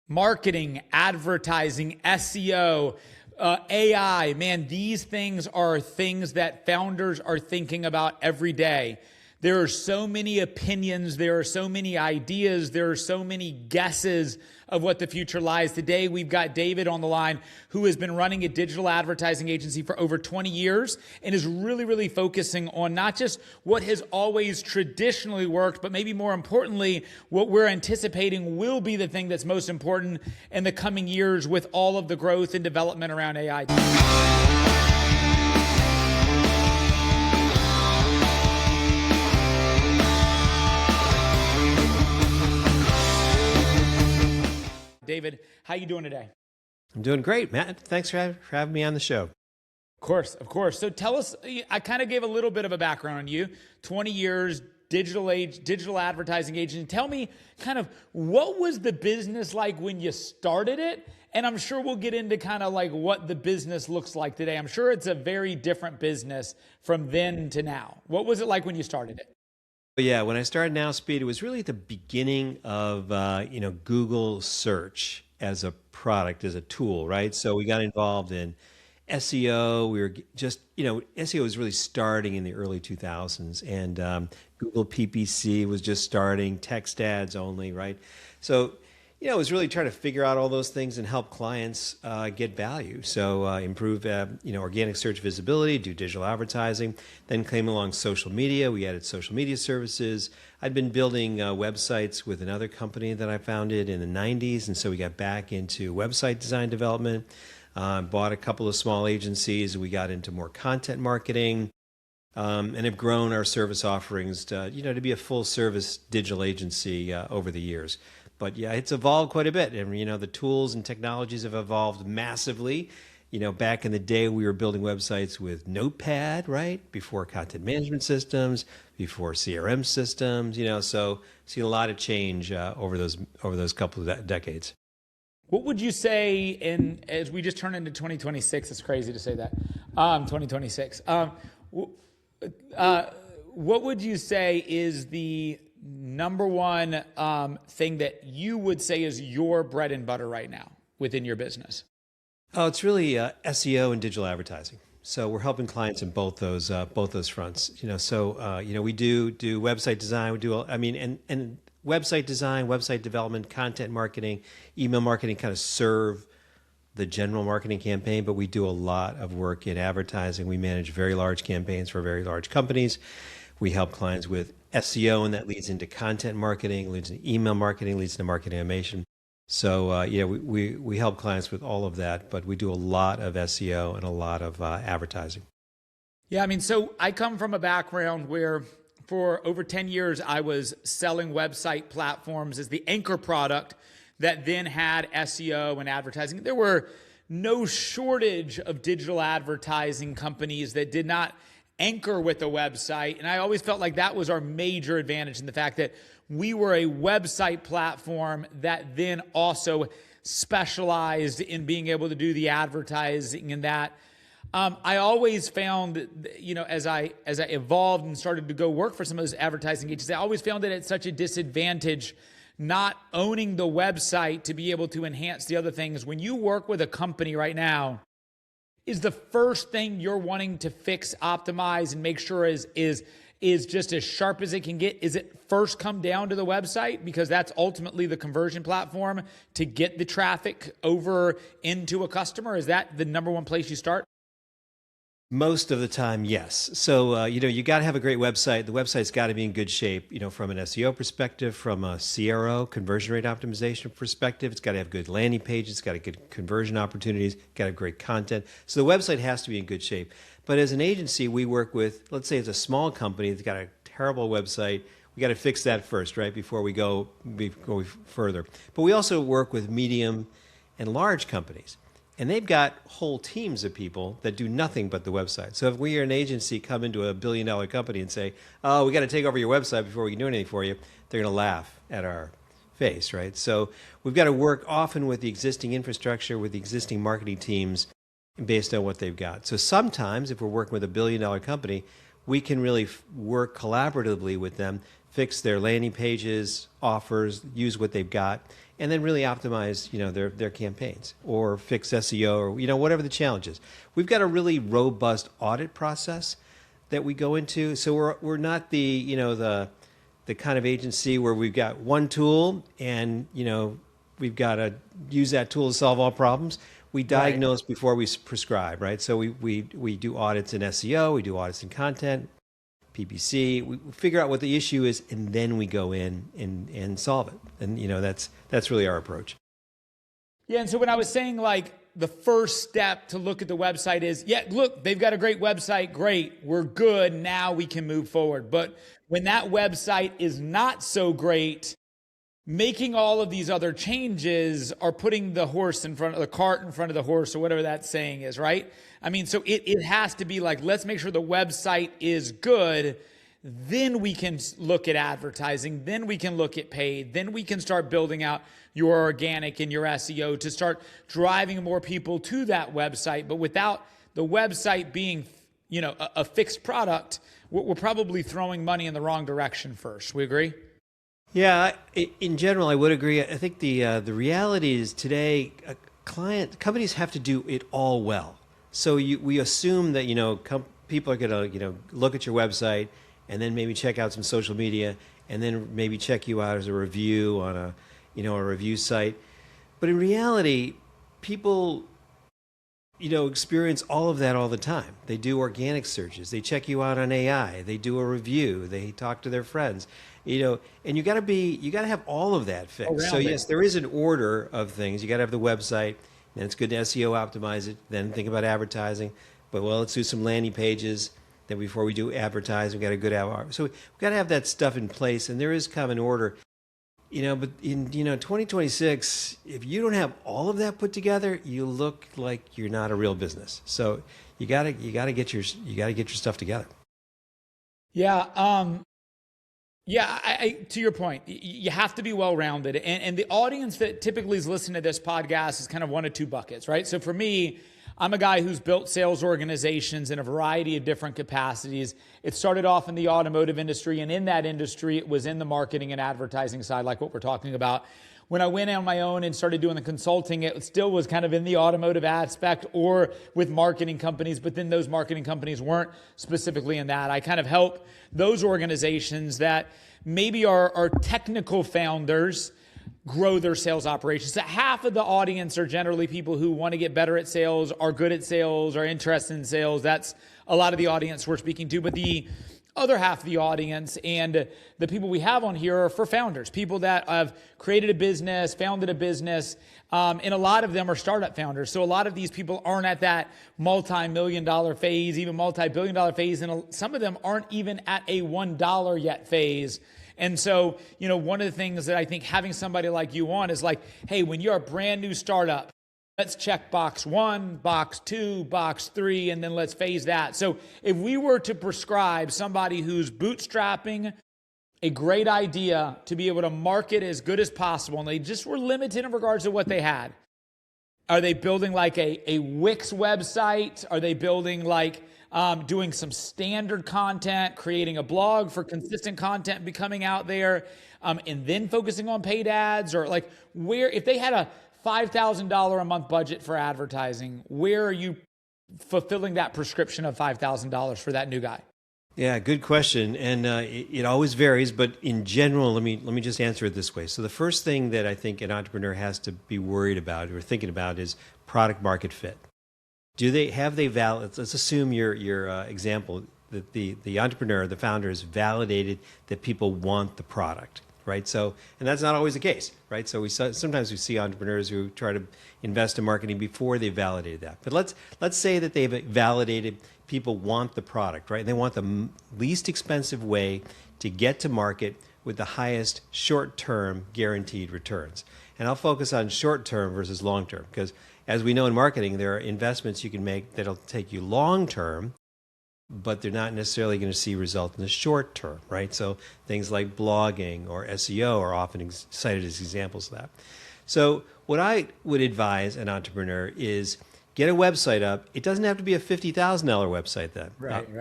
Marketing, advertising, SEO, AI, man, these things are things that founders are thinking about every day. There are so many opinions, there are so many ideas, there are so many guesses of what the future lies. Today, we've got David on the line who has been running a digital advertising agency for over 20 years and is really focusing on not just what has always traditionally worked, but maybe more importantly, what we're anticipating will be the thing that's most important in the coming years with all of the growth and development around AI. David, how you doing today? I'm doing great, Matt. Thanks for having me on the show. Of course. So tell us, I kind of gave a little bit of a background on you, 20 years, digital advertising agent. Tell me kind of what was the business like when you started it? And I'm sure we'll get into kind of like what the business looks like today. I'm sure it's a very different business from then to now. What was it like when you started it? Yeah, when I started NowSpeed, it was really at the beginning of Google search as a product, as a tool, right? So we got involved in SEO. We were just, SEO was really starting in the early 2000s, and Google PPC was just starting, text ads only, right? So it was really trying to figure out all those things and help clients get value. So improve, organic search visibility, do digital advertising. Then came along social media. We added social media services. I'd been building websites with another company that I founded in the 90s. And so we got back into website design development, bought a couple of small agencies. We got into more content marketing, and have grown our service offerings to be a full service digital agency over the years. But yeah, it's evolved quite a bit. And, the tools and technologies have evolved massively. Back in the day, we were building websites with Notepad, right? Before content management systems, before CRM systems, so see a lot of change over those couple of decades. What would you say as we just turn into 2026? It's crazy to say that. 2026. What would you say is the number one thing that you would say is your bread and butter right now within your business? Oh, it's really SEO and digital advertising. So we're helping clients in both those fronts. We do website design. We do, and website design, website development, content marketing, email marketing kind of serve the general marketing campaign, but we do a lot of work in advertising. We manage very large campaigns for very large companies. We help clients with SEO, and that leads into content marketing, leads into email marketing, leads into marketing automation. So we help clients with all of that, but we do a lot of SEO and a lot of advertising. Yeah, so I come from a background where for over 10 years, I was selling website platforms as the anchor product that then had SEO and advertising. There were no shortage of digital advertising companies that did not anchor with a website. And I always felt like that was our major advantage in the fact that we were a website platform that then also specialized in being able to do the advertising and that. I always found, as I evolved and started to go work for some of those advertising agencies, I always found that it's such a disadvantage not owning the website to be able to enhance the other things. When you work with a company right now, is the first thing you're wanting to fix, optimize, and make sure is just as sharp as it can get? Is it first come down to the website because that's ultimately the conversion platform to get the traffic over into a customer? Is that the number one place you start? Most of the time, yes. So, you got to have a great website. The website's got to be in good shape, from an SEO perspective, from a CRO, conversion rate optimization perspective. It's got to have good landing pages. It's got to have good conversion opportunities. Got to have great content. So the website has to be in good shape. But as an agency, we work with, let's say it's a small company that's got a terrible website. We got to fix that first, right, before we go further. But we also work with medium and large companies. And they've got whole teams of people that do nothing but the website. So if we are an agency come into a $1 billion company and say, oh, we got to take over your website before we can do anything for you, they're going to laugh at our face, right? So we've got to work often with the existing infrastructure, with the existing marketing teams based on what they've got. So sometimes if we're working with a $1 billion company, we can really work collaboratively with them, fix their landing pages, offers, use what they've got. and then really optimize, their campaigns or fix SEO or, whatever the challenge is. We've got a really robust audit process that we go into. So we're not the kind of agency where we've got one tool and, we've got to use that tool to solve all problems. We diagnose before we prescribe, right? So we do audits in SEO, we do audits in content, PPC. We figure out what the issue is, and then we go in and solve it. And that's really our approach. Yeah, and so when I was saying like the first step to look at the website is, yeah, look, they've got a great website, great, we're good, now we can move forward. But when that website is not so great, making all of these other changes are putting the horse in front of the cart in front of the horse, or whatever that saying is, right? I mean, so it has to be like, let's make sure the website is good. Then we can look at advertising. Then we can look at paid. Then we can start building out your organic and your SEO to start driving more people to that website. But without the website being, a fixed product, we're probably throwing money in the wrong direction first. We agree? Yeah, in general, I would agree. I think the reality is today, companies have to do it all well. So we assume that people are going to look at your website and then maybe check out some social media and then maybe check you out as a review on a review site. But in reality, people experience all of that all the time. They do organic searches. They check you out on AI. They do a review. They talk to their friends. And you got to have all of that fixed. So yes, there is an order of things. You got to have the website, and it's good to SEO optimize it. Then think about advertising. But let's do some landing pages. Then before we do advertise, we got a good ad. So we got to have that stuff in place, and there is kind of an order. But in 2026, if you don't have all of that put together, you look like you're not a real business. So you got to get your stuff together. Yeah. I to your point, you have to be well-rounded. And the audience that typically is listening to this podcast is kind of one of two buckets, right? So for me, I'm a guy who's built sales organizations in a variety of different capacities. It started off in the automotive industry, and in that industry, it was in the marketing and advertising side, like what we're talking about. When I went on my own and started doing the consulting, it still was kind of in the automotive aspect or with marketing companies, but then those marketing companies weren't specifically in that. I kind of help those organizations that maybe are technical founders grow their sales operations. So half of the audience are generally people who want to get better at sales, are good at sales, are interested in sales. That's a lot of the audience we're speaking to. But the other half of the audience and the people we have on here are for founders, people that have created a business, founded a business, and a lot of them are startup founders. So a lot of these people aren't at that multi-million-dollar phase, even multi-billion-dollar phase, and some of them aren't even at a $1 yet phase. And so, one of the things that I think having somebody like you on is like, hey, when you're a brand new startup, let's check box 1, box 2, box 3, and then let's phase that. So if we were to prescribe somebody who's bootstrapping a great idea to be able to market as good as possible, and they just were limited in regards to what they had, are they building like a Wix website? Are they building like doing some standard content, creating a blog for consistent content becoming out there, and then focusing on paid ads? Or like where, if they had a $5,000 a month budget for advertising, where are you fulfilling that prescription of $5,000 for that new guy? Yeah, good question. And it always varies, but in general, let me just answer it this way. So the first thing that I think an entrepreneur has to be worried about or thinking about is product market fit. Let's assume your example that the entrepreneur, the founder, has validated that people want the product, right? So, and that's not always the case, right? So sometimes we see entrepreneurs who try to invest in marketing before they've validated that. But let's say that they've validated people want the product, right? They want the least expensive way to get to market with the highest short-term guaranteed returns. And I'll focus on short-term versus long-term because as we know in marketing, there are investments you can make that'll take you long-term, but they're not necessarily going to see results in the short term, right? So things like blogging or SEO are often cited as examples of that. So what I would advise an entrepreneur is get a website up. It doesn't have to be a $50,000 website then.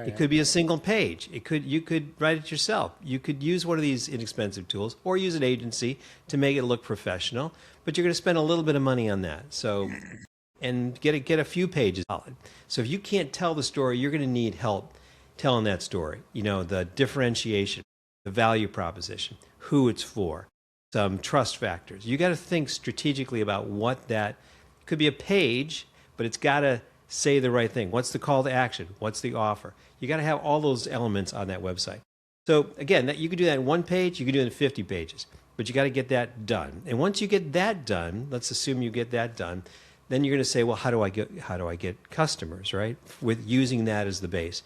It could be a single page. You could write it yourself. You could use one of these inexpensive tools or use an agency to make it look professional, but you're going to spend a little bit of money on that. So, and get a few pages solid. So if you can't tell the story, you're going to need help telling that story. You know, the differentiation, the value proposition, who it's for, some trust factors. You got to think strategically about what that could be. A page, but it's got to say the right thing. What's the call to action? What's the offer? You got to have all those elements on that website. So again, you could do that in one page, you could do it in 50 pages, but you got to get that done. And once you get that done, let's assume you get that done, then you're going to say, well, how do I get customers, right? With using that as the base.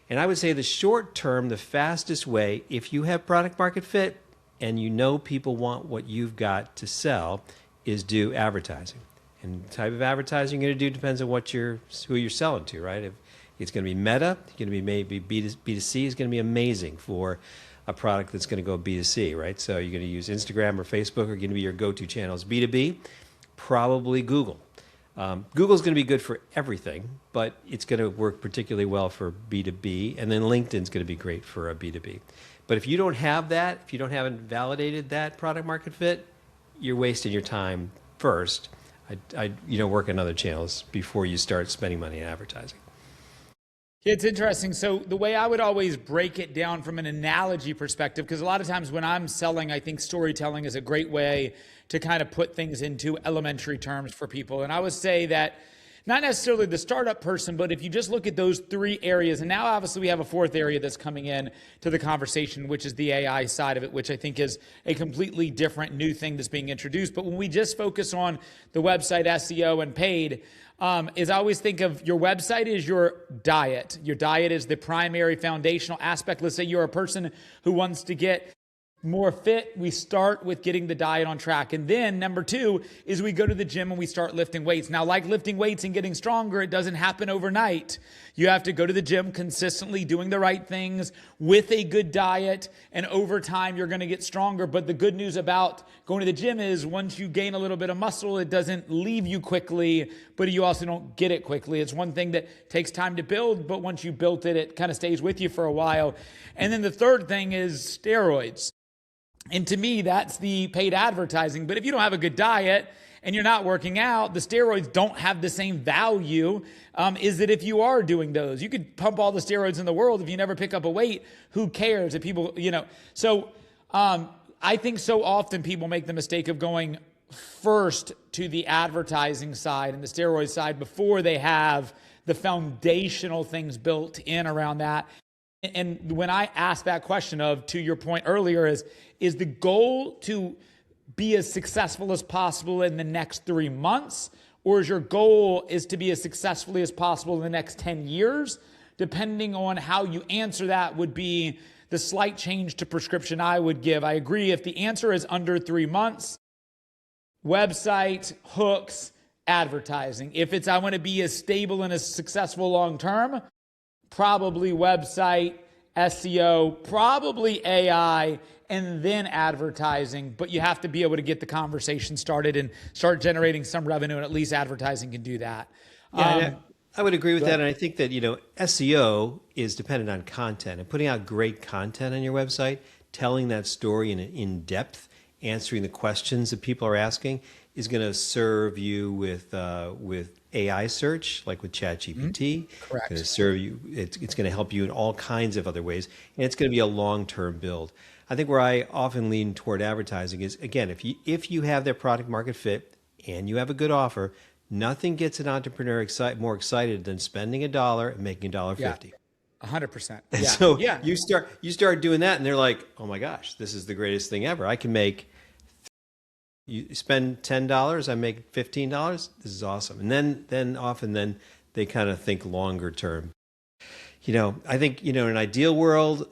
And I would say the short term, the fastest way, if you have product market fit and you know people want what you've got to sell, is do advertising. And the type of advertising you're going to do depends on who you're selling to, right? If it's going to be Meta, it's going to be maybe B2C is going to be amazing for a product that's going to go B2C, right? So you're going to use Instagram or Facebook are going to be your go-to channels. B2B, probably Google. Google's going to be good for everything, but it's going to work particularly well for B2B, and then LinkedIn's going to be great for a B2B. But if you don't have that, if you haven't validated that product market fit, you're wasting your time first. I work on other channels before you start spending money on advertising. It's interesting. So the way I would always break it down from an analogy perspective, because a lot of times when I'm selling, I think storytelling is a great way to kind of put things into elementary terms for people. And I would say that not necessarily the startup person, but if you just look at those three areas, and now obviously we have a fourth area that's coming in to the conversation, which is the AI side of it, which I think is a completely different new thing that's being introduced. But when we just focus on the website SEO and paid, is I always think of your website is your diet. Your diet is the primary foundational aspect. Let's say you're a person who wants to get more fit. We start with getting the diet on track. And then number two is we go to the gym and we start lifting weights. Now, like lifting weights and getting stronger, it doesn't happen overnight. You have to go to the gym consistently, doing the right things with a good diet. And over time, you're going to get stronger. But the good news about going to the gym is once you gain a little bit of muscle, it doesn't leave you quickly, but you also don't get it quickly. It's one thing that takes time to build, but once you built it, it kind of stays with you for a while. And then the third thing is steroids. And to me, that's the paid advertising. But if you don't have a good diet and you're not working out, the steroids don't have the same value is that if you are doing those. You could pump all the steroids in the world. If you never pick up a weight, who cares? If people, So I think so often people make the mistake of going first to the advertising side and the steroid side before they have the foundational things built in around that. And when I ask that question to your point earlier, is the goal to be as successful as possible in the next 3 months? Or is your goal is to be as successfully as possible in the next 10 years? Depending on how you answer that would be the slight change to prescription I would give. I agree if the answer is under 3 months, website, hooks, advertising. If it's I want to be as stable and as successful long term, probably website, SEO, probably AI, and then advertising. But you have to be able to get the conversation started and start generating some revenue, and at least advertising can do that. Yeah, I would agree with that. And I think that, SEO is dependent on content and putting out great content on your website, telling that story in depth, answering the questions that people are asking is going to serve you with AI search, like with ChatGPT. Correct. Going to serve you. It's going to help you in all kinds of other ways, and it's going to be a long-term build. I think where I often lean toward advertising is, again, if you have their product market fit and you have a good offer, nothing gets an entrepreneur more excited than spending $1 and making $1.50. 100%. And yeah. so yeah. you start doing that, and they're like, "Oh my gosh, this is the greatest thing ever! I can make." You spend $10, I make $15. This is awesome. And then often they kind of think longer term. I think in an ideal world,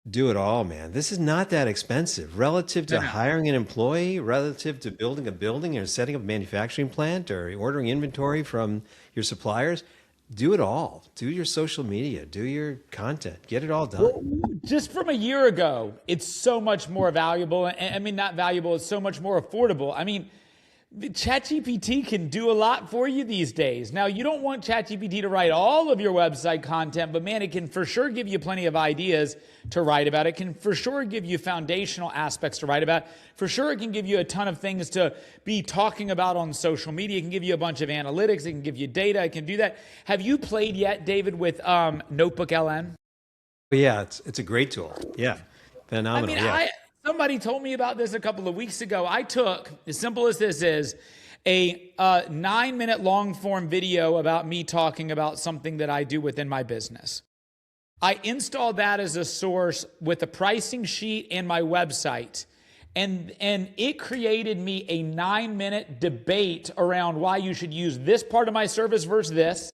do it all, man. This is not that expensive relative to hiring an employee, relative to building a building or setting up a manufacturing plant or ordering inventory from your suppliers. Do it all. Do your social media. Do your content. Get it all done. Well, just from a year ago, it's so much more valuable. I mean, not valuable. It's so much more affordable. I mean, The ChatGPT can do a lot for you these days. Now, you don't want ChatGPT to write all of your website content, but man, it can for sure give you plenty of ideas to write about. It can for sure give you foundational aspects to write about. For sure, it can give you a ton of things to be talking about on social media. It can give you a bunch of analytics. It can give you data. It can do that. Have you played yet, David, with Notebook LM? Yeah, it's a great tool. Yeah, phenomenal. Yeah. Somebody told me about this a couple of weeks ago. I took, as simple as this is, a 9-minute long form video about me talking about something that I do within my business. I installed that as a source with a pricing sheet and my website. And it created me a 9-minute debate around why you should use this part of my service versus this.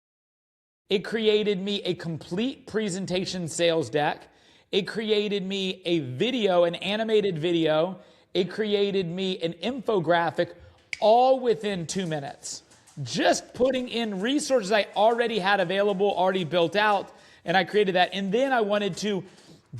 It created me a complete presentation sales deck. It created me a video, an animated video. It created me an infographic, all within 2 minutes. Just putting in resources I already had available, already built out, and I created that. And then I wanted to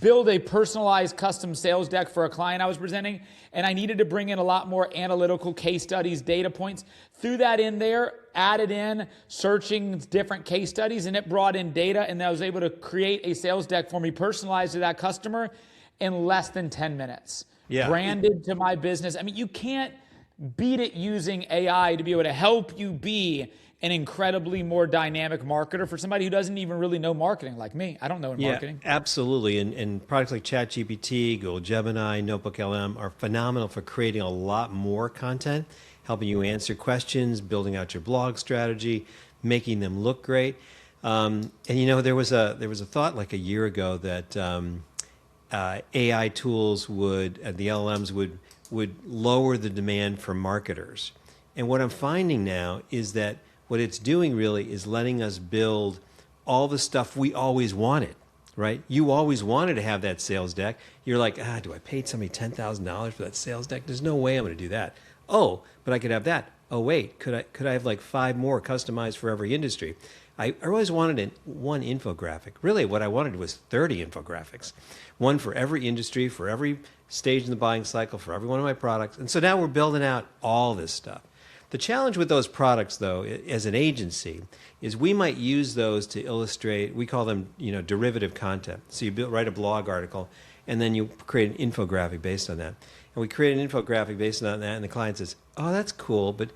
build a personalized custom sales deck for a client I was presenting, and I needed to bring in a lot more analytical case studies, data points. Threw that in there, added in searching different case studies, and it brought in data, and I was able to create a sales deck for me personalized to that customer in less than 10 minutes. Yeah. Branded to my business. I mean, you can't beat it using AI to be able to help you be an incredibly more dynamic marketer for somebody who doesn't even really know marketing like me. I don't know marketing. Absolutely. And products like ChatGPT, Google Gemini, Notebook LM are phenomenal for creating a lot more content, helping you answer questions, building out your blog strategy, making them look great. And there was a thought like a year ago that AI tools the LLMs would lower the demand for marketers. And what I'm finding now is that what it's doing really is letting us build all the stuff we always wanted, right? You always wanted to have that sales deck. You're like, do I pay somebody $10,000 for that sales deck? There's no way I'm going to do that. Oh, but I could have that. Oh, wait, could I have like 5 more customized for every industry? I always wanted one infographic. Really, what I wanted was 30 infographics. One for every industry, for every stage in the buying cycle, for every one of my products. And so now we're building out all this stuff. The challenge with those products, though, as an agency, is we might use those to illustrate, we call them, derivative content. So you write a blog article, and then you create an infographic based on that. And we create an infographic based on that, and the client says, oh, that's cool, but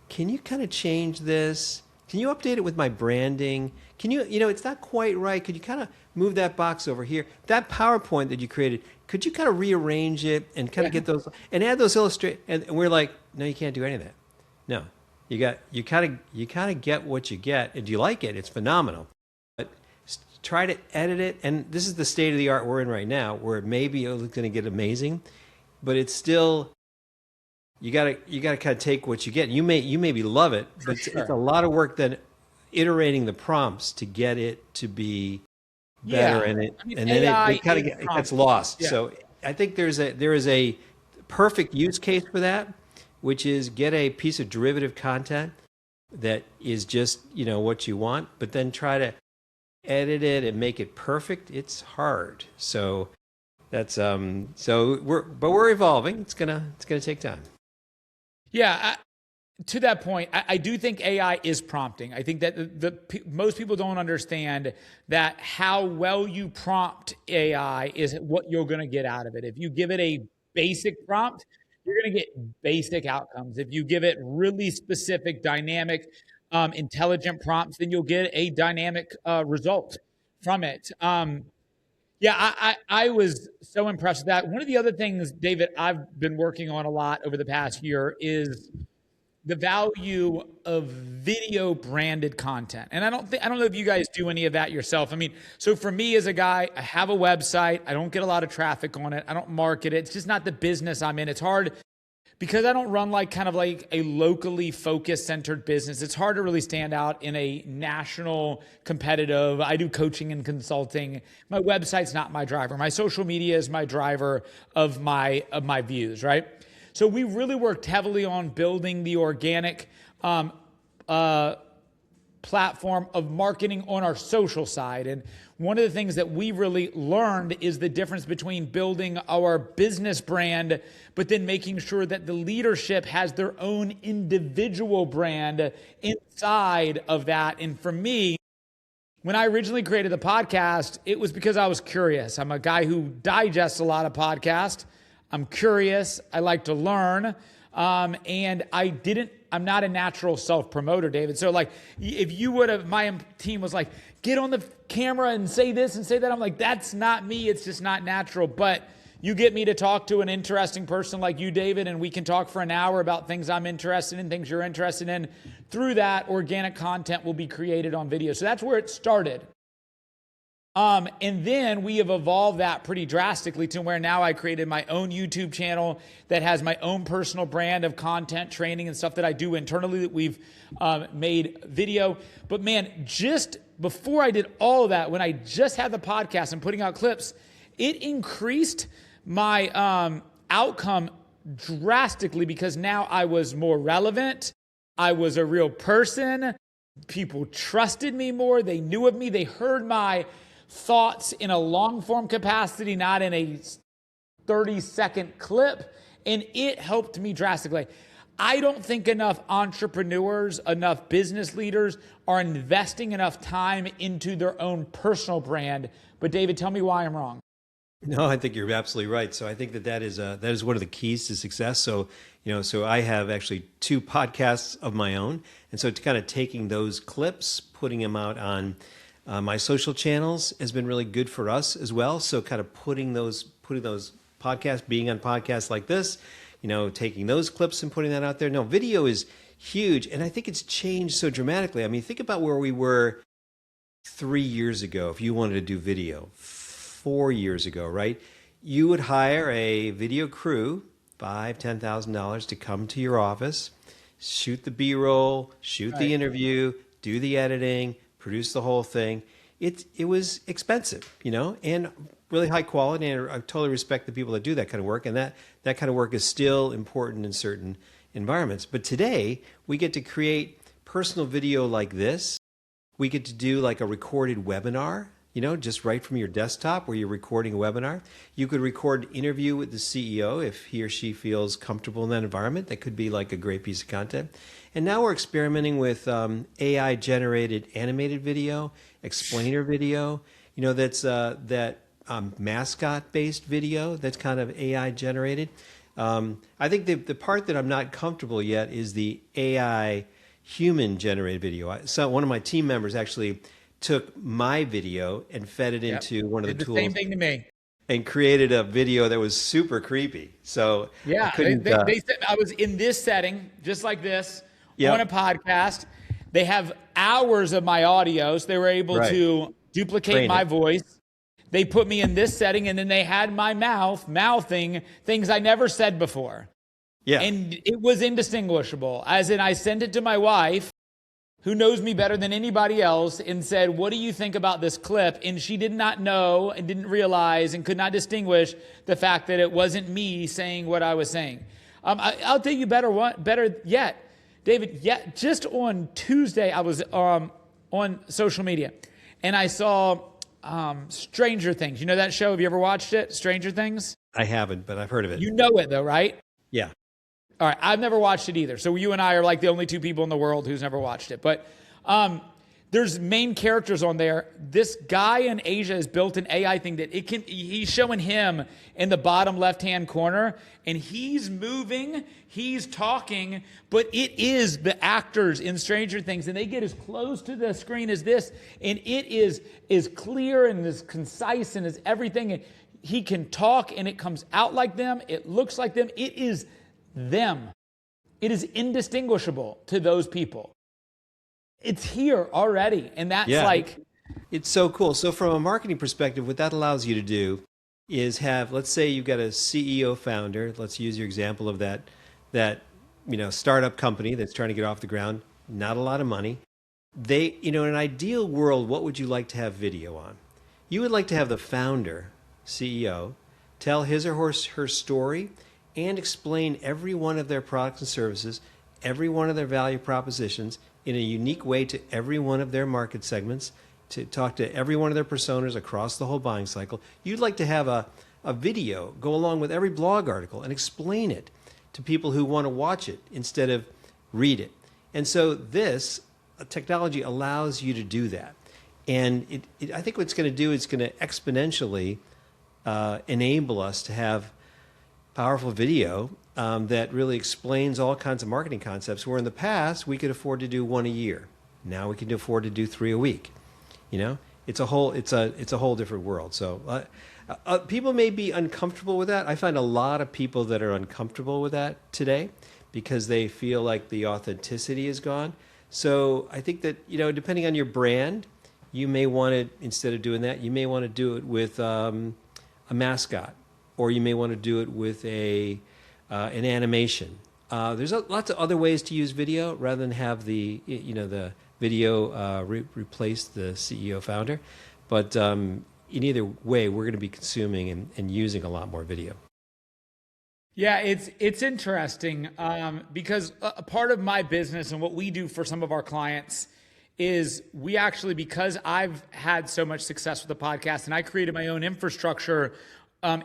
can you kind of change this? Can you update it with my branding? Can you, it's not quite right. Could you kind of move that box over here? That PowerPoint that you created, could you kind of rearrange it and kind of get those, and add those and we're like, no, you can't do any of that. No, you kind of get what you get, and do you like it? It's phenomenal. But try to edit it, and this is the state of the art we're in right now, where maybe it's going to get amazing, but it's still you gotta kind of take what you get. You maybe love it, but it's a lot of work then iterating the prompts to get it to be better, and then it kind of gets lost. Yeah. So I think there is a perfect use case for that, which is get a piece of derivative content that is just, what you want, but then try to edit it and make it perfect. It's hard. So that's we're evolving. It's gonna take time. Yeah. To that point, I do think AI is prompting. I think that most people don't understand that how well you prompt AI is what you're going to get out of it. If you give it a basic prompt, you're going to get basic outcomes. If you give it really specific, dynamic, intelligent prompts, then you'll get a dynamic result from it. I was so impressed with that. One of the other things, David, I've been working on a lot over the past year is the value of video branded content. And I don't know if you guys do any of that yourself. I mean, so for me as a guy, I have a website. I don't get a lot of traffic on it. I don't market it. It's just not the business I'm in. It's hard because I don't run kind of like a locally focused centered business. It's hard to really stand out in a national competitive. I do coaching and consulting. My website's not my driver. My social media is my driver of my views, right? So we really worked heavily on building the organic platform of marketing on our social side. And one of the things that we really learned is the difference between building our business brand, but then making sure that the leadership has their own individual brand inside of that. And for me, when I originally created the podcast, it was because I was curious. I'm a guy who digests a lot of podcasts. I'm curious. I like to learn. And I'm not a natural self-promoter, David. So like, if you would have, my team was like, get on the camera and say this and say that. I'm like, that's not me. It's just not natural. But you get me to talk to an interesting person like you, David, and we can talk for an hour about things I'm interested in, things you're interested in. Through that, organic content will be created on video. So that's where it started. And then we have evolved that pretty drastically to where now I created my own YouTube channel that has my own personal brand of content, training, and stuff that I do internally that we've made video. But man, just before I did all of that, when I just had the podcast and putting out clips, it increased my outcome drastically because now I was more relevant. I was a real person. People trusted me more. They knew of me. They heard my thoughts in a long form capacity, not in a 30-second clip. And it helped me drastically. I don't think enough entrepreneurs, enough business leaders are investing enough time into their own personal brand. But David, tell me why I'm wrong. No, I think you're absolutely right. So I think that is one of the keys to success. So, so I have actually 2 podcasts of my own. And so kind of taking those clips, putting them out on my social channels has been really good for us as well. So kind of putting those podcasts, being on podcasts like this, taking those clips and putting that out there. No, video is huge. And I think it's changed so dramatically. I mean, think about where we were 3 years ago. If you wanted to do video 4 years ago, right? You would hire a video crew, $5,000, $10,000 to come to your office, shoot the B-roll, shoot the interview, do the editing, produce the whole thing. It was expensive, and really high quality. And I totally respect the people that do that kind of work. And that kind of work is still important in certain environments. But today we get to create personal video like this. We get to do like a recorded webinar, just right from your desktop where you're recording a webinar. You could record an interview with the CEO if he or she feels comfortable in that environment. That could be like a great piece of content. And now we're experimenting with AI-generated animated video, explainer video, that's that mascot-based video that's kind of AI-generated. I think the part that I'm not comfortable yet is the AI human-generated video. So one of my team members actually took my video and fed it into one of the tools. Same thing to me. And created a video that was super creepy. So yeah, they said I was in this setting, just like this, on a podcast. They have hours of my audio, so they were able to duplicate my voice. They put me in this setting, and then they had my mouthing things I never said before. Yeah, and it was indistinguishable. As in, I sent it to my wife, who knows me better than anybody else, and said, what do you think about this clip? And she did not know and didn't realize and could not distinguish the fact that it wasn't me saying what I was saying. I'll tell you better yet, David, just on Tuesday, I was on social media, and I saw Stranger Things. You know that show? Have you ever watched it, Stranger Things? I haven't, but I've heard of it. You know it, though, right? Yeah. All right, I've never watched it either. So you and I are like the only 2 people in the world who's never watched it. But there's main characters on there. This guy in Asia has built an AI thing that he's showing him in the bottom left-hand corner, and he's moving, he's talking, but it is the actors in Stranger Things, and they get as close to the screen as this, and it is as clear and as concise and as everything. And he can talk, and it comes out like them. It looks like them. It is them. It is indistinguishable to those people. It's here already. And that's it's so cool. So from a marketing perspective, what that allows you to do is have, let's say you've got a CEO founder. Let's use your example of that startup company that's trying to get off the ground. Not a lot of money. They, in an ideal world, what would you like to have video on? You would like to have the founder, CEO, tell his or her story and explain every one of their products and services, every one of their value propositions in a unique way to every one of their market segments, to talk to every one of their personas across the whole buying cycle. You'd like to have a video go along with every blog article and explain it to people who want to watch it instead of read it. And so this technology allows you to do that. And I think what it's going to do is going to exponentially enable us to have powerful video that really explains all kinds of marketing concepts, where in the past we could afford to do one a year. Now we can afford to do 3 a week. You know, it's a whole different world. So people may be uncomfortable with that. I find a lot of people that are uncomfortable with that today because they feel like the authenticity is gone. So I think that, you know, depending on your brand, you may want to, instead of doing that, you may want to do it with a mascot, or you may want to do it with an animation. There's lots of other ways to use video rather than have the video replace the CEO founder. But in either way, we're going to be consuming and using a lot more video. Yeah, it's interesting because a part of my business and what we do for some of our clients is we actually, because I've had so much success with the podcast and I created my own infrastructure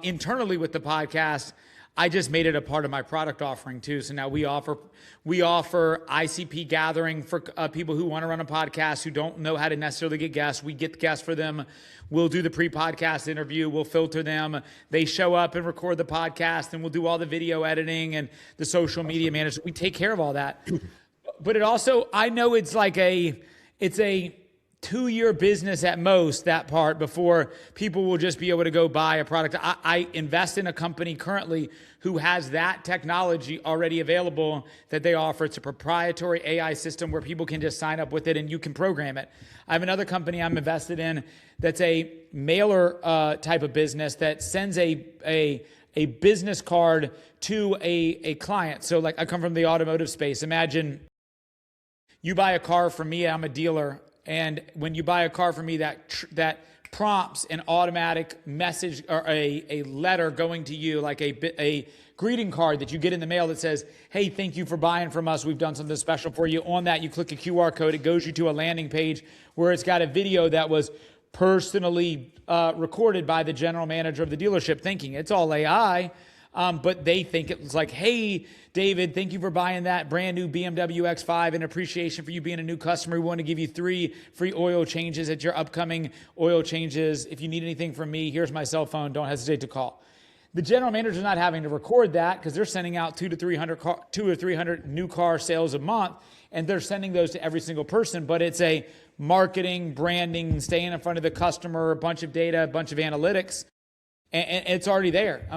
internally with the podcast, I just made it a part of my product offering too. So now we offer ICP gathering for people who want to run a podcast, who don't know how to necessarily get guests. We get the guests for them. We'll do the pre-podcast interview. We'll filter them. They show up and record the podcast, and we'll do all the video editing and the social media management. We take care of all that. But it also, I know it's a 2-year business at most, that part, before people will just be able to go buy a product. I invest in a company currently who has that technology already available that they offer. It's a proprietary AI system where people can just sign up with it and you can program it. I have another company I'm invested in that's a mailer type of business that sends a business card to a client. So like, I come from the automotive space. Imagine you buy a car from me, I'm a dealer. And when you buy a car from me, that prompts an automatic message or a letter going to you, like a greeting card that you get in the mail that says, hey, thank you for buying from us. We've done something special for you. On that, you click a QR code. It goes you to a landing page where it's got a video that was personally recorded by the general manager of the dealership, thinking it's all AI. But they think it was like, hey, David, thank you for buying that brand new BMW X5 in appreciation for you being a new customer. We want to give you 3 free oil changes at your upcoming oil changes. If you need anything from me, here's my cell phone. Don't hesitate to call. The general manager is not having to record that because they're sending out 200 or 300 new car sales a month, and they're sending those to every single person. But it's a marketing, branding, staying in front of the customer, a bunch of data, a bunch of analytics, and it's already there.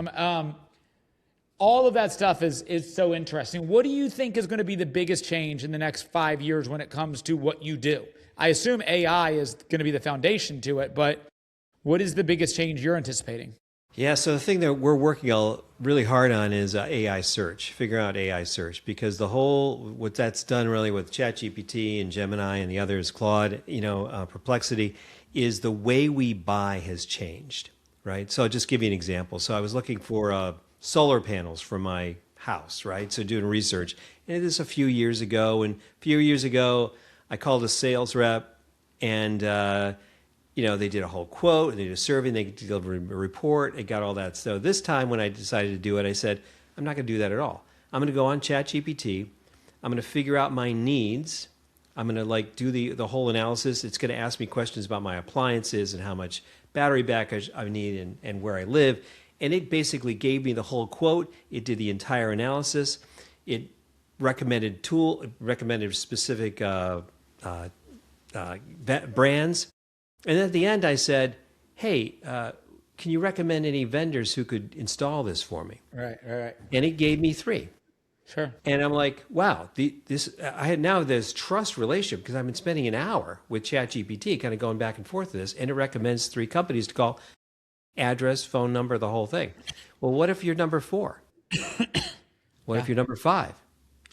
All of that stuff is so interesting. What do you think is going to be the biggest change in the next 5 years when it comes to what you do? I assume AI is going to be the foundation to it, but what is the biggest change you're anticipating? Yeah, so the thing that we're working really hard on is AI search, figuring out AI search, because what that's done really with ChatGPT and Gemini and the others, Claude, Perplexity, is the way we buy has changed, right? So I'll just give you an example. So I was looking for solar panels for my house, right? So doing research. And this a few years ago. And a few years ago, I called a sales rep and, they did a whole quote, they did a survey, and they delivered a report, and got all that. So this time when I decided to do it, I said, I'm not going to do that at all. I'm going to go on ChatGPT. I'm going to figure out my needs. I'm going to do the whole analysis. It's going to ask me questions about my appliances and how much battery backup I need and where I live. And it basically gave me the whole quote. It did the entire analysis. It recommended specific brands. And at the end, I said, hey, can you recommend any vendors who could install this for me? Right. And it gave me 3. Sure. And I'm like, wow, I had now this trust relationship because I've been spending an hour with ChatGPT, kind of going back and forth with this, and it recommends 3 companies to call. Address, phone number, the whole thing. Well, what if you're number 4? What if you're number 5?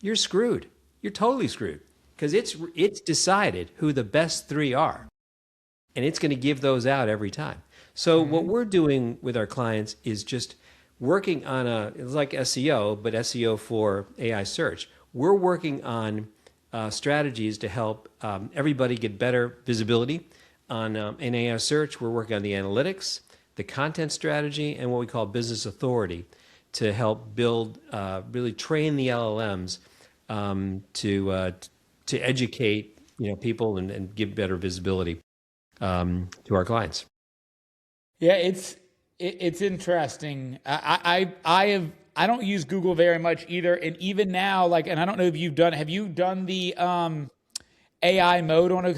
You're screwed. You're totally screwed because it's decided who the best 3 are, and it's going to give those out every time. So what we're doing with our clients is just working on it's like SEO, but SEO for AI search. we're working on strategies to help everybody get better visibility on in AI search. We're working on the analytics, the content strategy, and what we call business authority to help build, really train the LLMs to educate people and give better visibility to our clients. Yeah, it's interesting. I don't use Google very much either, and even now, and I don't know if have you done the AI mode on a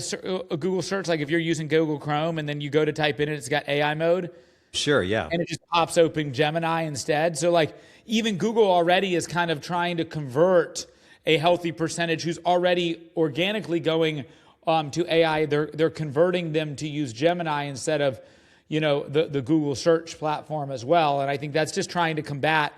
Google search? Like if you're using Google Chrome and then you go to type in it, it's got AI mode. Sure, yeah. And it just pops open Gemini instead. So even Google already is kind of trying to convert a healthy percentage who's already organically going to AI. They're converting them to use Gemini instead of the Google search platform as well. And I think that's just trying to combat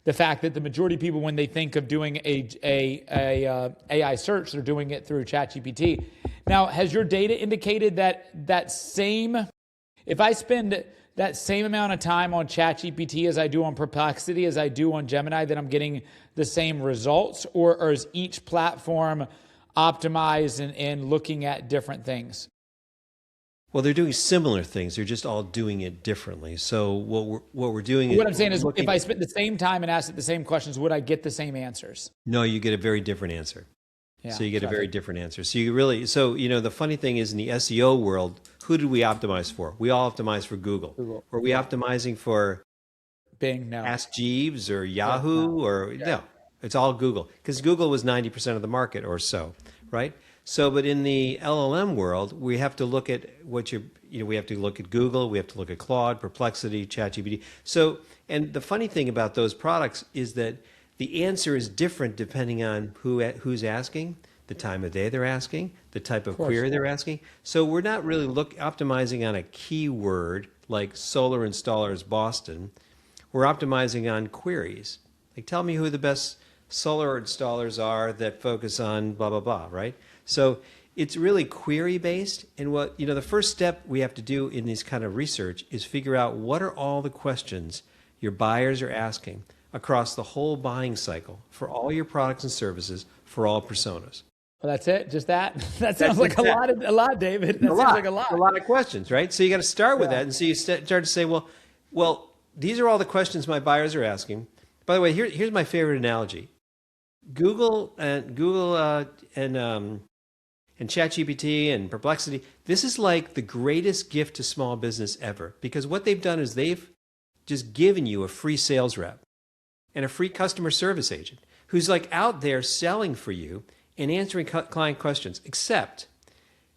the fact that the majority of people, when they think of doing a AI search, they're doing it through ChatGPT. Now, has your data indicated if I spend that same amount of time on ChatGPT as I do on Perplexity, as I do on Gemini, that I'm getting the same results? Or is each platform optimized and looking at different things? Well, they're doing similar things. They're just all doing it differently. So what we're doing is... What I'm saying is, if I spent the same time and asked it the same questions, would I get the same answers? No, you get a very different answer. Yeah, so you get a very different answer. So the funny thing is, in the SEO world, who did we optimize for? We all optimize for Google. Were we optimizing for Bing? No. Ask Jeeves or Yahoo no? It's all Google, because Google was 90% of the market or so, right? So, but in the LLM world, we have to look at we have to look at Google, we have to look at Claude, Perplexity, ChatGPT. So, and the funny thing about those products is that the answer is different depending on who's asking, the time of day they're asking, the type of query they're asking. So we're not really optimizing on a keyword like solar installers Boston. We're optimizing on queries. Like, tell me who the best solar installers are that focus on blah, blah, blah, right? So it's really query based. And the first step we have to do in this kind of research is figure out what are all the questions your buyers are asking across the whole buying cycle for all your products and services for all personas. Well, that's it? Just that? That sounds like a lot, David. That sounds like a lot. A lot of questions, right? So you got to start with that. And so you start to say, well, these are all the questions my buyers are asking. By the way, here's my favorite analogy. Google and ChatGPT and Perplexity, this is like the greatest gift to small business ever, because what they've done is they've just given you a free sales rep and a free customer service agent who's out there selling for you and answering client questions. Except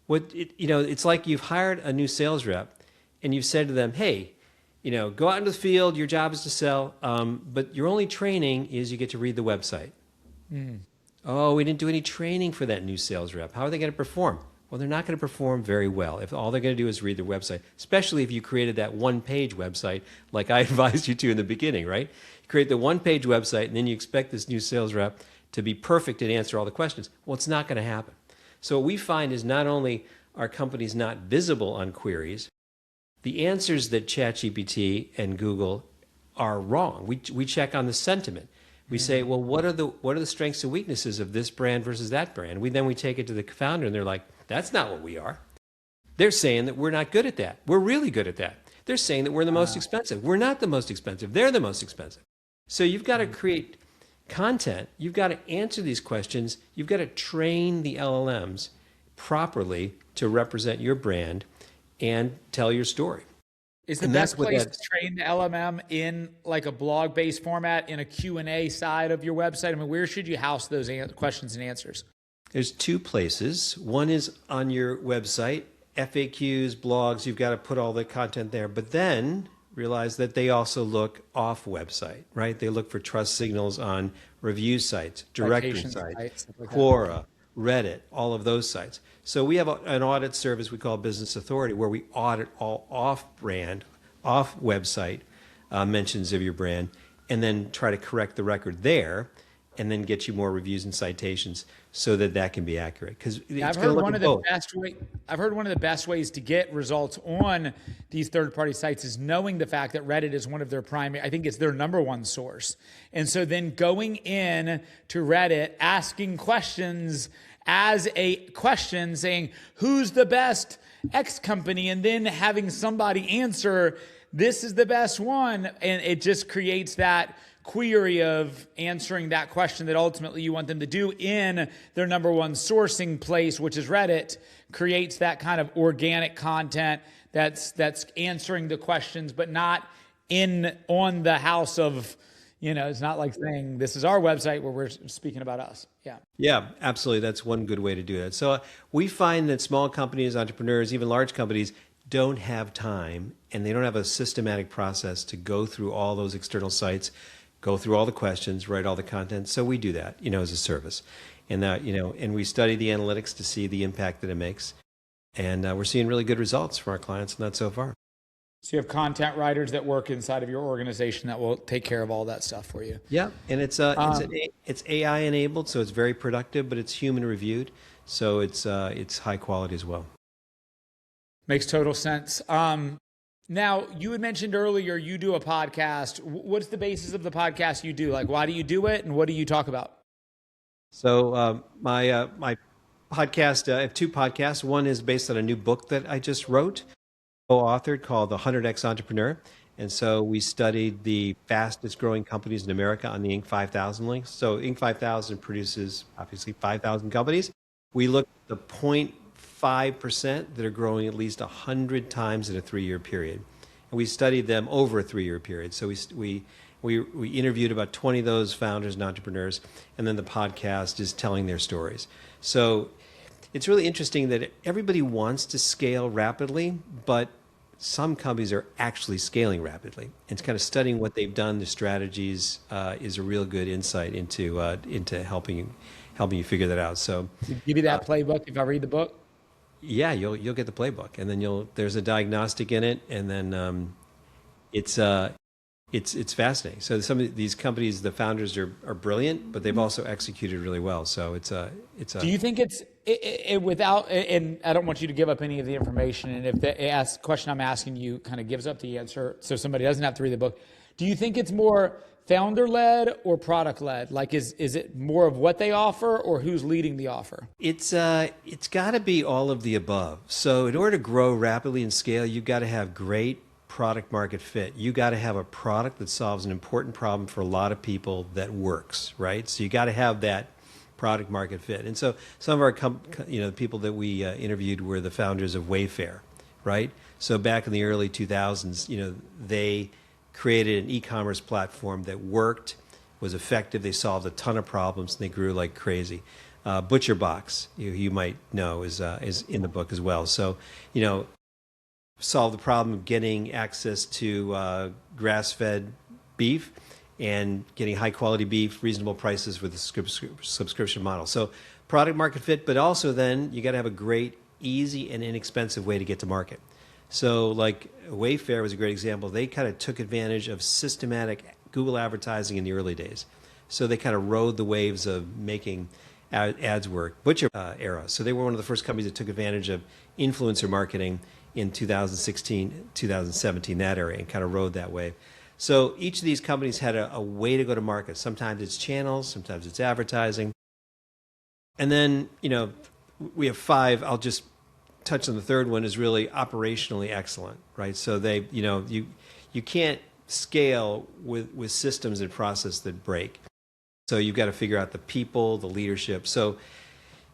it's like you've hired a new sales rep and you've said to them, hey, go out into the field, your job is to sell, but your only training is you get to read the website. Oh, we didn't do any training for that new sales rep. How are they going to perform? Well, they're not going to perform very well if all they're going to do is read the website, especially if you created that one-page website like I advised you to in the beginning, right? You create the one-page website and then you expect this new sales rep to be perfect and answer all the questions. Well, it's not going to happen. So what we find is not only are companies not visible on queries, the answers that ChatGPT and Google are wrong. We check on the sentiment. We say, well, what are the strengths and weaknesses of this brand versus that brand? Then we take it to the founder and they're like, that's not what we are. They're saying that we're not good at that. We're really good at that. They're saying that we're the most expensive. We're not the most expensive. They're the most expensive. So you've got to create content. You've got to answer these questions. You've got to train the LLMs properly to represent your brand and tell your story. Is the best place to train the LLM in a blog-based format in a Q&A side of your website? I mean, where should you house those questions and answers? There's two places. One is on your website, FAQs, blogs. You've got to put all the content there. But then realize that they also look off website, right? They look for trust signals on review sites, directory sites, Quora, Reddit, all of those sites. So we have an audit service we call Business Authority, where we audit all off-brand, off-website mentions of your brand, and then try to correct the record there. and then get you more reviews and citations so that that can be accurate. Because Yeah, it's going to look at both. I've heard one of the best ways to get results on these third-party sites is knowing the fact that Reddit is one of their primary, I think it's their number one source. And so then going in to Reddit, asking questions as a question saying, who's the best X company? And then having somebody answer, this is the best one. And it just creates that query of answering that question that ultimately you want them to do in their number one sourcing place, which is Reddit, creates that kind of organic content that's answering the questions, but not on the house of, it's not like saying this is our website where we're speaking about us. Yeah. Yeah, absolutely. That's one good way to do that. So we find that small companies, entrepreneurs, even large companies don't have time, and they don't have a systematic process to go through all those external sites, go through all the questions, write all the content. So we do that, as a service. And and we study the analytics to see the impact that it makes. And we're seeing really good results from our clients on that so far. So you have content writers that work inside of your organization that will take care of all that stuff for you. Yeah, and it's AI enabled, so it's very productive, but it's human reviewed, so it's high quality as well. Makes total sense. Now, you had mentioned earlier you do a podcast. What's the basis of the podcast you do? Like, why do you do it, and what do you talk about? So my podcast, I have two podcasts. One is based on a new book that I just wrote, co-authored, called The 100X Entrepreneur. And so we studied the fastest growing companies in America on the Inc. 5000 link. So Inc. 5000 produces, obviously, 5,000 companies. We looked at the 0.5% that are growing at least 100 times in a 3-year period. And we studied them over a 3-year period. So we interviewed about 20 of those founders and entrepreneurs, and then the podcast is telling their stories. So it's really interesting that everybody wants to scale rapidly, but some companies are actually scaling rapidly. And it's kind of studying what they've done, the strategies, is a real good insight into helping you figure that out. So give you that playbook if I read the book. Yeah, you'll get the playbook, and then there's a diagnostic in it, and then it's fascinating. So some of these companies, the founders are brilliant, but they've also executed really well. So it's a. Do you think it's without? And I don't want you to give up any of the information. And if the question I'm asking you kind of gives up the answer, so somebody doesn't have to read the book, do you think it's more founder-led or product-led? Like, is it more of what they offer or who's leading the offer? It's got to be all of the above. So in order to grow rapidly and scale, you've got to have great product market fit. You got to have a product that solves an important problem for a lot of people that works, right? So you got to have that product market fit. And so some of our the people that we interviewed were the founders of Wayfair, right? So back in the early 2000s, they created an e-commerce platform that worked, was effective. They solved a ton of problems, and they grew like crazy. ButcherBox, you might know, is in the book as well. So, solve the problem of getting access to grass-fed beef and getting high-quality beef, reasonable prices with a subscription model. So, product market fit, but also then you got to have a great, easy, and inexpensive way to get to market. So like Wayfair was a great example. They kind of took advantage of systematic Google advertising in the early days. So they kind of rode the waves of making ads work. Butcher era. So they were one of the first companies that took advantage of influencer marketing in 2016, 2017, that area, and kind of rode that wave. So each of these companies had a way to go to market. Sometimes it's channels, sometimes it's advertising. And then, we have 5. I'll just touch on the third one, is really operationally excellent, right? So they, you can't scale with systems and process that break. So you've got to figure out the people, the leadership. So,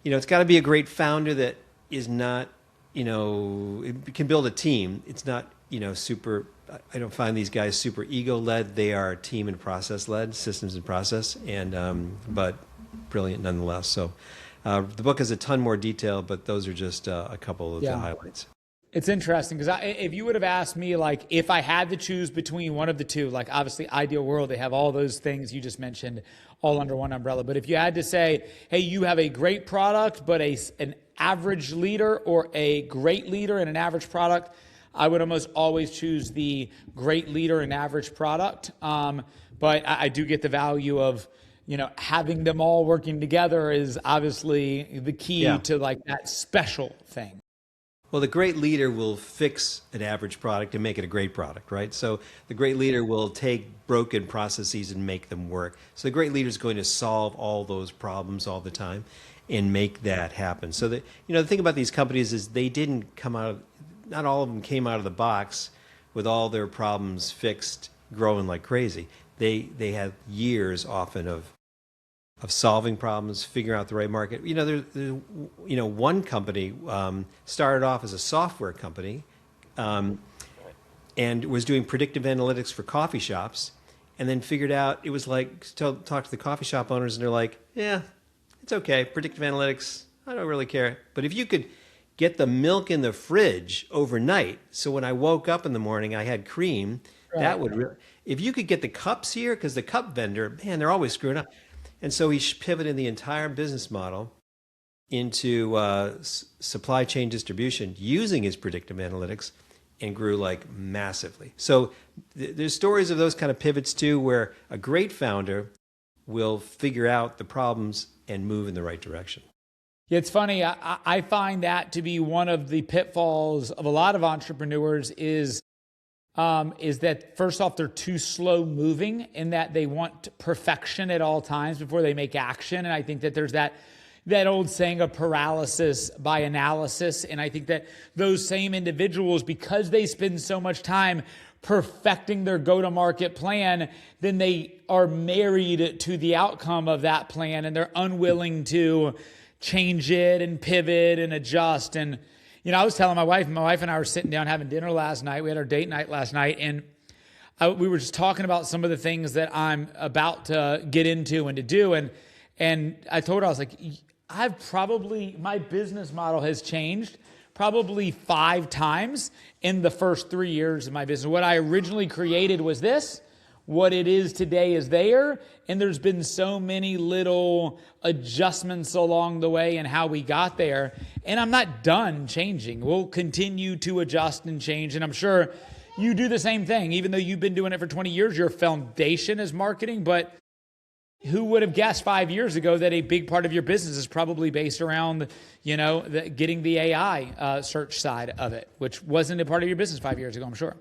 it's got to be a great founder that is not, it can build a team. It's not, super, I don't find these guys super ego-led. They are team and process-led, systems and process, and but brilliant nonetheless. So the book has a ton more detail, but those are just a couple of the highlights. It's interesting because if you would have asked me, like, if I had to choose between one of the two, like obviously ideal world, they have all those things you just mentioned all under one umbrella. But if you had to say, hey, you have a great product, but an average leader, or a great leader and an average product, I would almost always choose the great leader and average product. But I do get the value of, having them all working together is obviously the key Yeah. to like that special thing. Well, the great leader will fix an average product and make it a great product, right? So the great leader will take broken processes and make them work. So the great leader is going to solve all those problems all the time and make that happen. So the thing about these companies is they didn't come out of, not all of them came out of the box with all their problems fixed, growing like crazy. They had years often of solving problems, figuring out the right market. One company started off as a software company and was doing predictive analytics for coffee shops, and then figured out it was like, talk to the coffee shop owners, and they're like, yeah, it's okay, predictive analytics, I don't really care. But if you could get the milk in the fridge overnight, so when I woke up in the morning, I had cream, that would really, if you could get the cups here, because the cup vendor, man, they're always screwing up. And so he pivoted the entire business model into supply chain distribution using his predictive analytics and grew like massively. So there's stories of those kind of pivots too, where a great founder will figure out the problems and move in the right direction. It's funny. I find that to be one of the pitfalls of a lot of entrepreneurs is that first off, they're too slow moving in that they want perfection at all times before they make action. And I think that there's that old saying of paralysis by analysis. And I think that those same individuals, because they spend so much time perfecting their go-to-market plan, then they are married to the outcome of that plan and they're unwilling to change it and pivot and adjust. And I was telling my wife and I were sitting down having dinner last night. We had our date night last night, and we were just talking about some of the things that I'm about to get into and to do. And I told her, I was like, my business model has changed probably 5 times in the first 3 years of my business. What I originally created was this. What it is today is there, and there's been so many little adjustments along the way and how we got there, and I'm not done changing. We'll continue to adjust and change, and I'm sure you do the same thing. Even though you've been doing it for 20 years, your foundation is marketing, but who would have guessed 5 years ago that a big part of your business is probably based around, getting the AI search side of it, which wasn't a part of your business 5 years ago, I'm sure.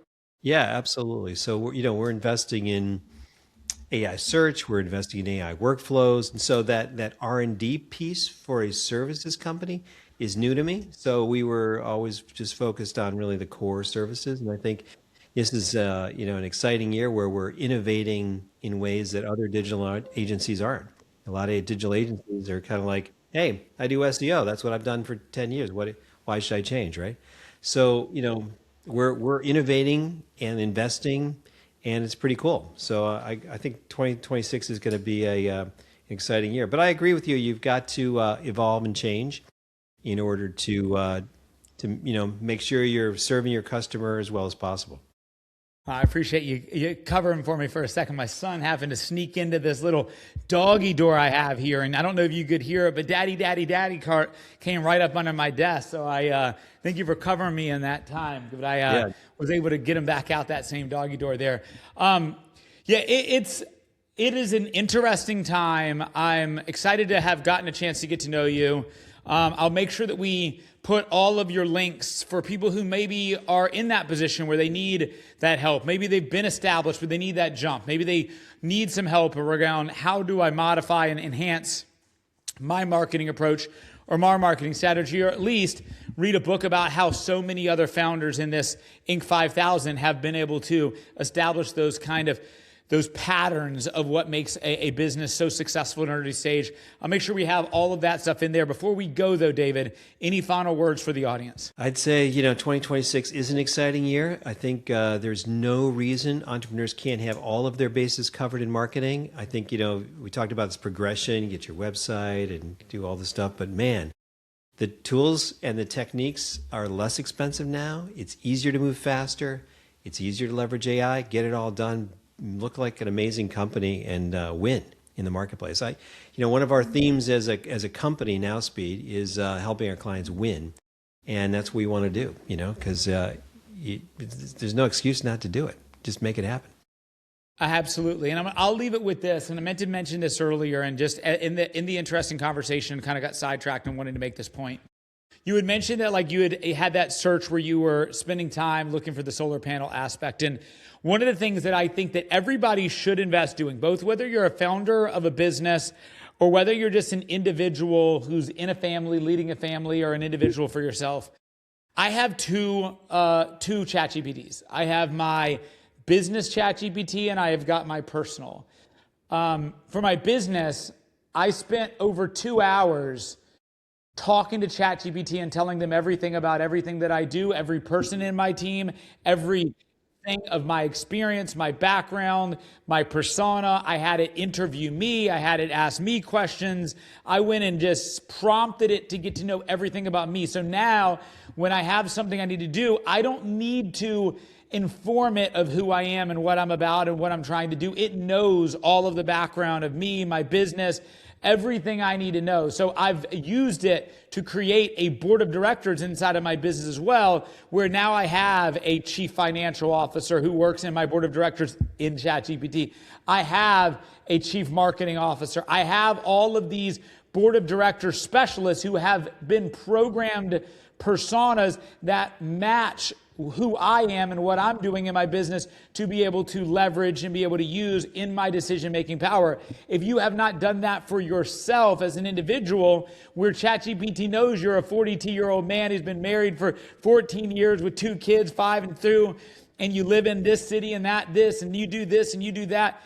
Yeah, absolutely. So we're investing in AI search, we're investing in AI workflows, and so that R&D piece for a services company is new to me. So we were always just focused on really the core services, and I think this is an exciting year where we're innovating in ways that other digital agencies aren't. A lot of digital agencies are kind of like, hey, I do SEO. That's what I've done for 10 years. Why should I change, right? So we're innovating and investing, and it's pretty cool. So I think 2026 is going to be an exciting year. But I agree with you. You've got to evolve and change in order to make sure you're serving your customer as well as possible. I appreciate you covering for me for a second. My son happened to sneak into this little doggy door I have here, and I don't know if you could hear it, but daddy cart came right up under my desk. So I thank you for covering me in that time. But I was able to get him back out that same doggy door there. It is an interesting time. I'm excited to have gotten a chance to get to know you. I'll make sure that we put all of your links for people who maybe are in that position where they need that help. Maybe they've been established, but they need that jump. Maybe they need some help around how do I modify and enhance my marketing approach or my marketing strategy, or at least read a book about how so many other founders in this Inc. 5000 have been able to establish those patterns of what makes a business so successful in an early stage. I'll make sure we have all of that stuff in there. Before we go, though, David, any final words for the audience? I'd say, 2026 is an exciting year. I think there's no reason entrepreneurs can't have all of their bases covered in marketing. I think, we talked about this progression, get your website and do all this stuff. But man, the tools and the techniques are less expensive now. It's easier to move faster. It's easier to leverage AI, get it all done, look like an amazing company, and win in the marketplace. One of our themes as a company, NowSpeed, is helping our clients win, and that's what we want to do. Because there's no excuse not to do it. Just make it happen. Absolutely. And I'll leave it with this. And I meant to mention this earlier, and just in the interesting conversation, kind of got sidetracked and wanted to make this point. You had mentioned that like you had that search where you were spending time looking for the solar panel aspect. And one of the things that I think that everybody should invest doing, both whether you're a founder of a business or whether you're just an individual who's in a family, leading a family, or an individual for yourself. I have two ChatGPTs. I have my business ChatGPT and I have got my personal. For my business, I spent over 2 hours talking to ChatGPT and telling them everything about everything that I do, every person in my team, everything of my experience, my background, my persona. I had it interview me. I had it ask me questions. I went and just prompted it to get to know everything about me. So now when I have something I need to do, I don't need to inform it of who I am and what I'm about and what I'm trying to do. It knows all of the background of me, my business, everything I need to know. So I've used it to create a board of directors inside of my business as well, where now I have a chief financial officer who works in my board of directors in ChatGPT. I have a chief marketing officer. I have all of these board of directors specialists who have been programmed personas that match who I am and what I'm doing in my business to be able to leverage and be able to use in my decision-making power. If you have not done that for yourself as an individual, where ChatGPT knows you're a 42-year-old man who's been married for 14 years with 2 kids, 5 and 2, and you live in this city and that, this, and you do this and you do that,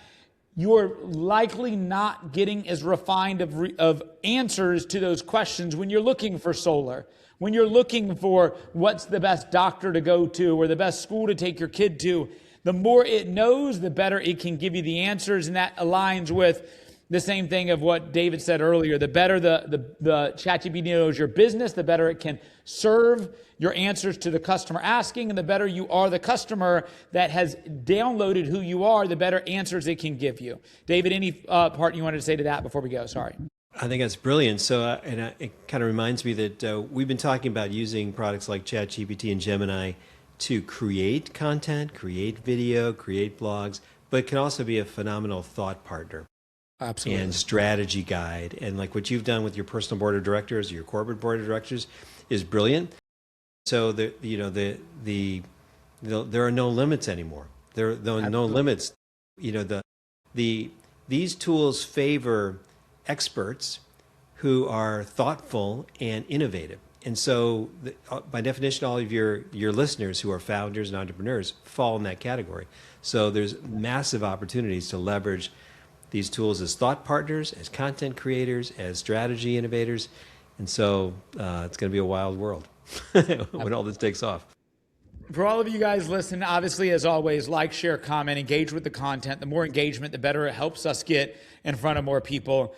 you're likely not getting as refined of answers to those questions when you're looking for solar. When you're looking for what's the best doctor to go to or the best school to take your kid to, the more it knows, the better it can give you the answers. And that aligns with the same thing of what David said earlier. The better the ChatGPT knows your business, the better it can serve your answers to the customer asking. And the better you are the customer that has downloaded who you are, the better answers it can give you. David, any part you wanted to say to that before we go? Sorry. I think that's brilliant. So, it kind of reminds me that we've been talking about using products like ChatGPT and Gemini to create content, create video, create blogs, but it can also be a phenomenal thought partner. Absolutely. And strategy guide. And like what you've done with your personal board of directors, your corporate board of directors is brilliant. So there are no limits anymore. There are no limits. These tools favor experts who are thoughtful and innovative. And so by definition, all of your listeners who are founders and entrepreneurs fall in that category. So there's massive opportunities to leverage these tools as thought partners, as content creators, as strategy innovators. And so it's going to be a wild world when all this takes off. For all of you guys listening, obviously, as always, like, share, comment, engage with the content. The more engagement, the better it helps us get in front of more people.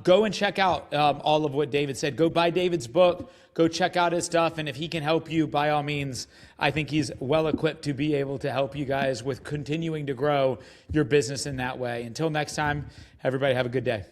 Go and check out all of what David said. Go buy David's book. Go check out his stuff. And if he can help you, by all means, I think he's well equipped to be able to help you guys with continuing to grow your business in that way. Until next time, everybody have a good day.